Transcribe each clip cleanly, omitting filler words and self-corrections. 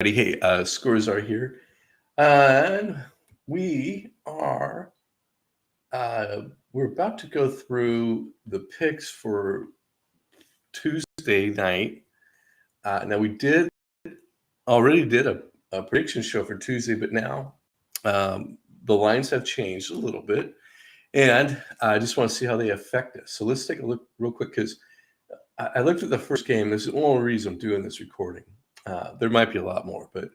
Hey, scores are here, and we are we're about to go through the picks for Tuesday night. Now we did already did a prediction show for Tuesday, but now the lines have changed a little bit, and I just want to see how they affect us. So let's take a look real quick because I looked at the first game. This is the only reason I'm doing this recording. There might be a lot more, but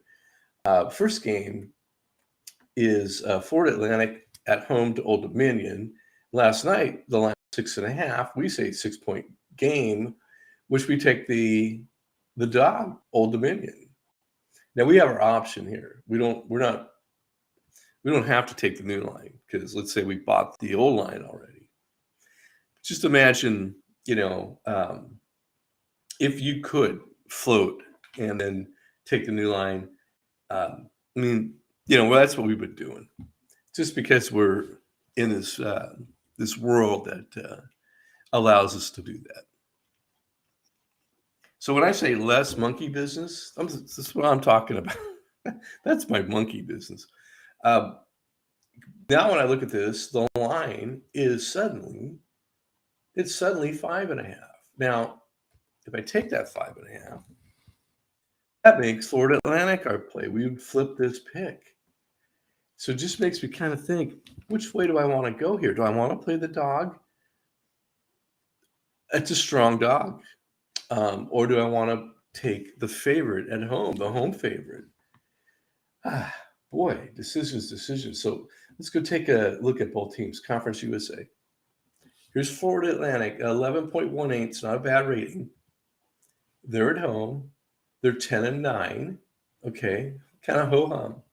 first game is Florida Atlantic at home to Old Dominion. Last night, the line was 6.5. We say 6 point game, which we take the dog, Old Dominion. Now we have our option here. We don't have to take the new line because let's say we bought the old line already. Just imagine, if you could float and then take the new line. Well, that's what we've been doing. Just because we're in this world that allows us to do that. So when I say less monkey business, this is what I'm talking about. That's my monkey business. Now when I look at this, the line is suddenly 5.5. Now, if I take that 5.5, that makes Florida Atlantic our play. We would flip this pick. So it just makes me kind of think, which way do I want to go here? Do I want to play the dog? It's a strong dog. Or do I want to take the favorite at home, the home favorite? Boy, decisions. So let's go take a look at both teams. Conference USA. Here's Florida Atlantic, 11.18. It's not a bad rating. They're at home. They're 10-9. Okay, kind of ho-hum.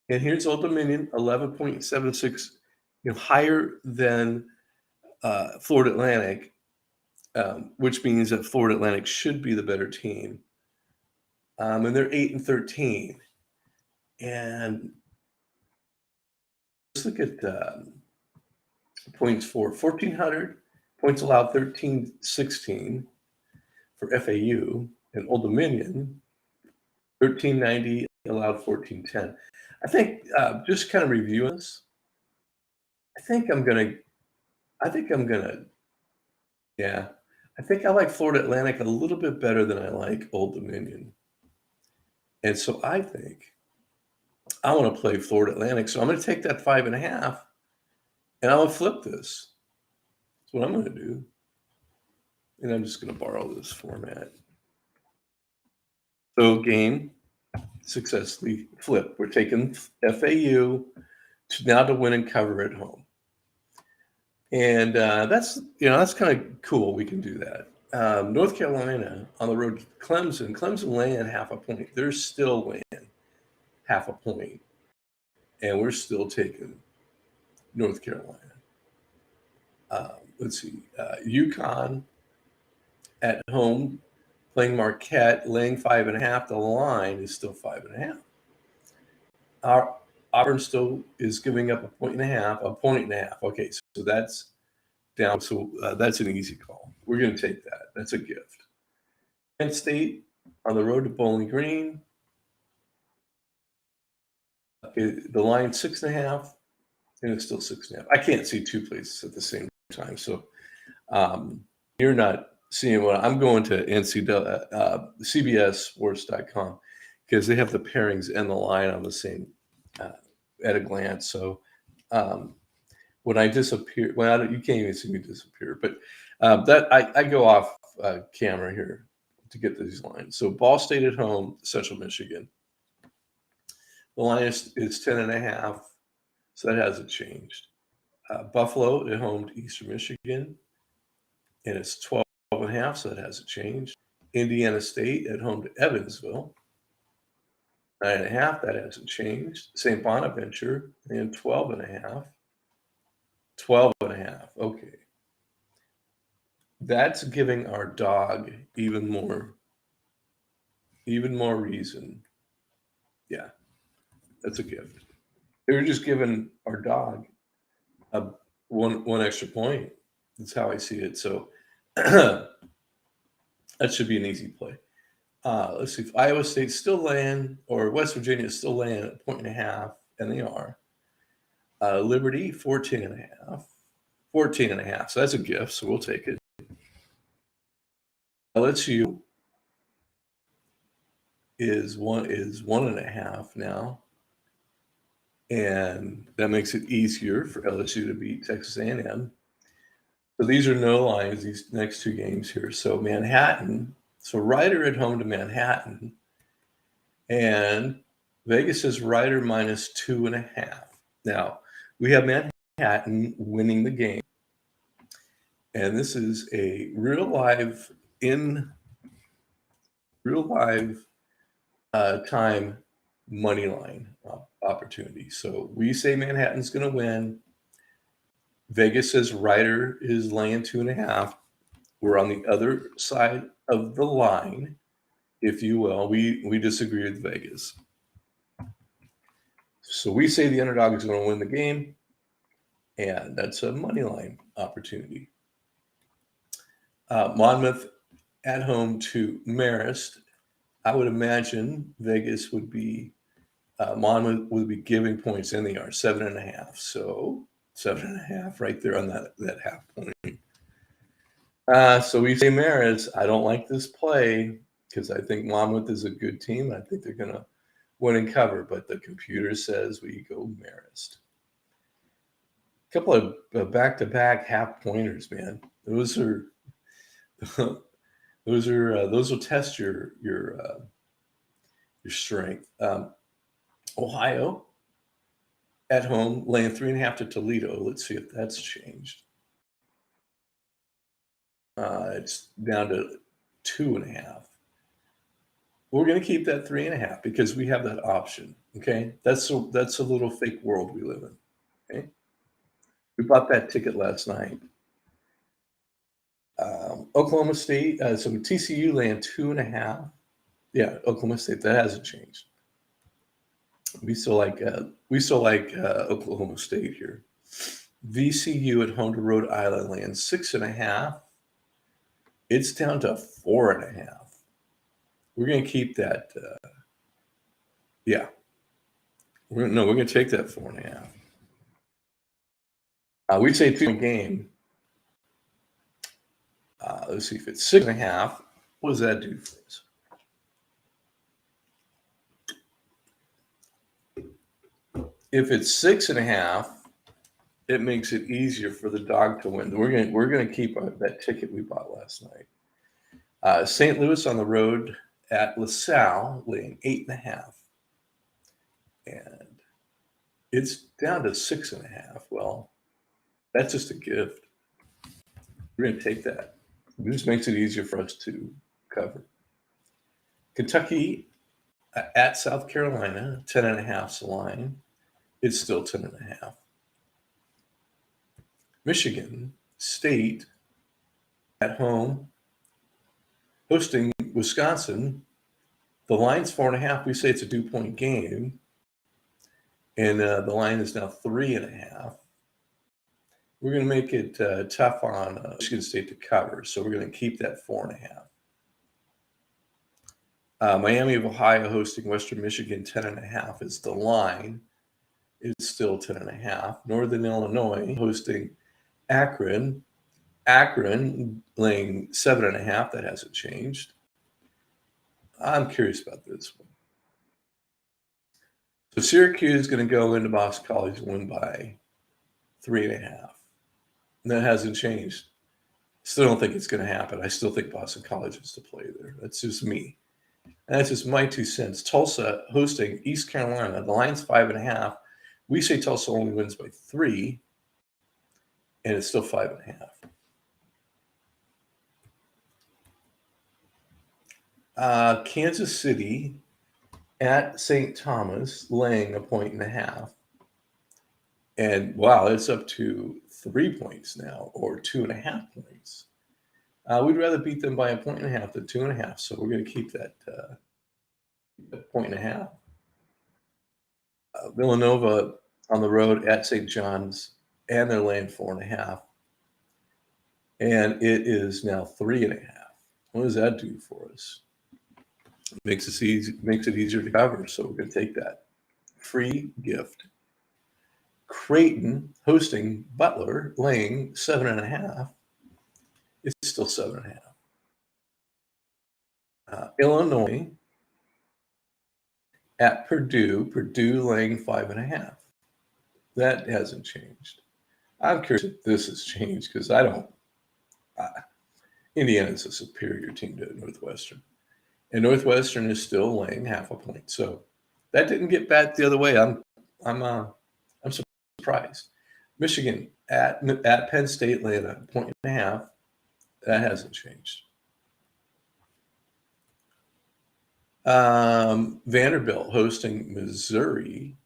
And here's Old Dominion, 11.76, higher than Florida Atlantic, which means that Florida Atlantic should be the better team. And they're 8-13. And let's look at points for 1,400, points allowed 13-16 for FAU, and Old Dominion, 1390, allowed 1410. I think just kind of reviewing this, I think I like Florida Atlantic a little bit better than I like Old Dominion. And so I think I want to play Florida Atlantic. So I'm going to take that 5.5 and I'm going to flip this. That's what I'm going to do. And I'm just going to borrow this format. So game successfully flipped. We're taking FAU to win and cover at home. And that's kind of cool. We can do that. North Carolina on the road to Clemson. Clemson laying half a point. They're still laying half a point. And we're still taking North Carolina. Let's see. UConn at home playing Marquette, laying 5.5. The line is still 5.5. Auburn still is giving up a point and a half. Okay, so that's down. So that's an easy call. We're going to take that. That's a gift. Penn State on the road to Bowling Green. The line 6.5, and it's still 6.5. I can't see two places at the same time. So you're not seeing what I'm going to CBSSports.com because they have the pairings and the line on the same at a glance. So when I disappear, you can't even see me disappear. But that I go off camera here to get these lines. So Ball State at home, Central Michigan. The line is 10.5, so that hasn't changed. Buffalo at home to Eastern Michigan, and it's 12.5, so that hasn't changed. Indiana State at home to Evansville, 9.5, that hasn't changed. St. Bonaventure and 12.5. 12.5. Okay. That's giving our dog even more reason. Yeah, that's a gift. They're just giving our dog one extra point. That's how I see it. So that should be an easy play. Let's see. If Iowa State's still laying, or West Virginia is still laying at 1.5, and they are. Liberty, 14.5. 14.5. So that's a gift, so we'll take it. LSU is 1.5 now. And that makes it easier for LSU to beat Texas A&M. So these are no lines, these next two games here. So Manhattan, so Rider at home to Manhattan. And Vegas is Rider minus 2.5. Now, we have Manhattan winning the game. And this is a real live time money line opportunity. So we say Manhattan's going to win. Vegas says Rider is laying 2.5. We're on the other side of the line, if you will. We disagree with Vegas. So we say the underdog is going to win the game, and that's a money line opportunity. Monmouth at home to Marist. I would imagine Vegas would be, Monmouth would be giving points, and they are 7.5. So 7.5 right there on that half point. So we say Marist. I don't like this play because I think Monmouth is a good team. I think they're going to win and cover, but the computer says we go Marist. A couple of back-to-back half pointers, man. Those will test your strength. Ohio at home laying 3.5 to Toledo. Let's see if that's changed. It's down to 2.5. We're going to keep that 3.5 because we have that option. Okay, that's a little fake world we live in. Okay, we bought that ticket last night. Oklahoma State. So TCU laying 2.5. Yeah, Oklahoma State. That hasn't changed. We still like Oklahoma State here. VCU at home to Rhode Island laying 6.5. It's down to 4.5. We're going to keep that. Yeah. We're going to take that 4.5. We say 2-point game. Let's see if it's 6.5. What does that do for us? If it's 6.5, it makes it easier for the dog to win. We're going to keep that ticket we bought last night. St. Louis on the road at LaSalle laying 8.5, and it's down to 6.5. Well, that's just a gift. We're going to take that. It just makes it easier for us to cover. Kentucky at South Carolina, 10.5 is the line. It's still 10.5. Michigan State at home hosting Wisconsin. The line's 4.5. We say it's a 2-point game, and the line is now 3.5. We're going to make it tough on Michigan State to cover, so we're going to keep that 4.5. Miami of Ohio hosting Western Michigan, 10.5 is the line. It's still 10.5. Northern Illinois hosting Akron. Akron laying 7.5. That hasn't changed. I'm curious about this one. So Syracuse is going to go into Boston College and win by 3.5. And that hasn't changed. Still don't think it's going to happen. I still think Boston College is to play there. That's just me. And that's just my 2 cents. Tulsa hosting East Carolina. The line's 5.5. We say Tulsa only wins by 3, and it's still 5.5. Kansas City at St. Thomas laying 1.5. And wow, it's up to 3 points now, or 2.5 points. We'd rather beat them by 1.5 than 2.5. So we're going to keep that 1.5. Villanova on the road at St. John's, and they're laying 4.5. And it is now 3.5. What does that do for us? Makes it easier to cover. So we're going to take that. Free gift. Creighton hosting Butler, laying 7.5. It's still 7.5. Illinois at Purdue. Purdue laying 5.5. That hasn't changed. I'm curious if this has changed because I don't. Indiana's a superior team to Northwestern, and Northwestern is still laying 0.5 point. So that didn't get bad the other way. I'm surprised. Michigan at Penn State laying 1.5. That hasn't changed. Vanderbilt hosting Missouri,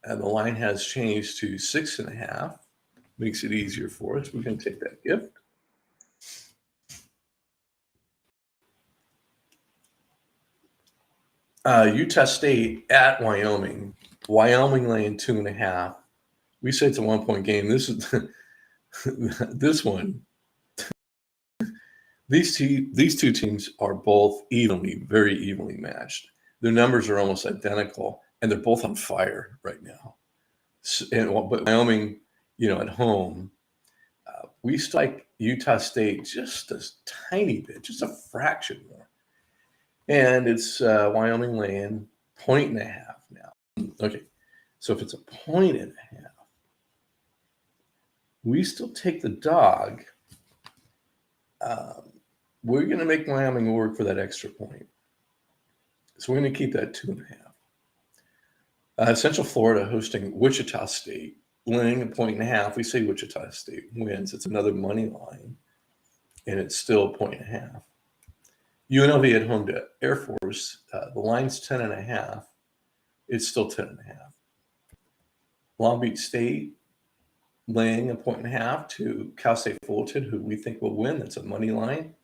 and the line has changed to 6.5. Makes it easier for us. We're going to take that gift. Utah State at Wyoming. Wyoming laying 2.5. We say it's a 1-point game. This is this one. These two teams are both very evenly matched. Their numbers are almost identical, and they're both on fire right now. But Wyoming, at home, we strike Utah State just a tiny bit, just a fraction more. And it's Wyoming laying 1.5 now. Okay, so if it's a 1.5, we still take the dog. We're going to make Wyoming work for that extra point. So we're going to keep that 2.5. Central Florida hosting Wichita State, laying 1.5. We say Wichita State wins. It's another money line, and it's still 1.5. UNLV at home to Air Force. The line's 10.5. It's still 10.5. Long Beach State laying 1.5 to Cal State Fullerton, who we think will win. That's a money line.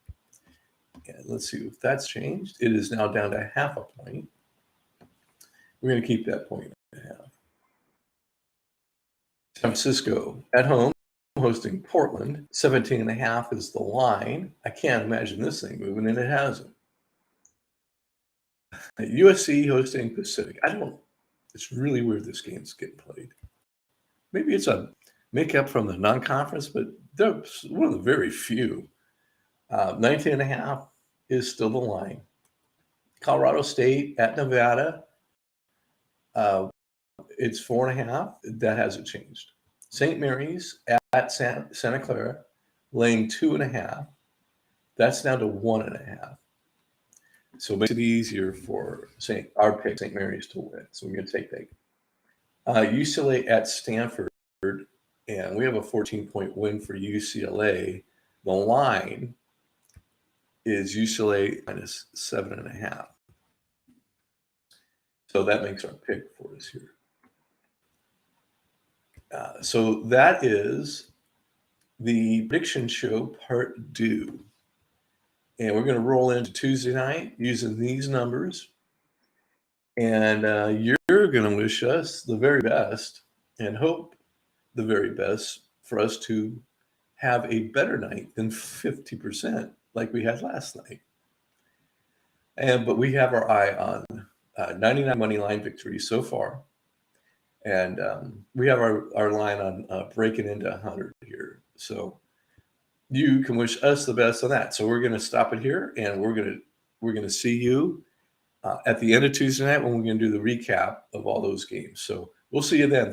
And let's see if that's changed. It is now down to 0.5 point. We're going to keep that 1.5. San Francisco at home hosting Portland. 17.5 is the line. I can't imagine this thing moving, and it hasn't. USC hosting Pacific. It's really weird this game's getting played. Maybe it's a makeup from the non-conference, but they're one of the very few. 19.5 is still the line. Colorado State at Nevada. It's 4.5. That hasn't changed. St. Mary's at Santa Clara, laying 2.5. That's down to 1.5. So it makes it easier for our pick, St. Mary's, to win. So we're going to take that. UCLA at Stanford, and we have a 14-point win for UCLA. The line is UCLA minus 7.5. So that makes our pick for us here. So that is the prediction show part 2. And we're going to roll into Tuesday night using these numbers. And you're going to wish us the very best and hope the very best for us to have a better night than 50% like we had last night. But we have our eye on 99 money line victories so far. And we have our line on breaking into 100 here. So you can wish us the best on that. So we're going to stop it here, and we're going to see you at the end of Tuesday night when we're going to do the recap of all those games. So we'll see you then.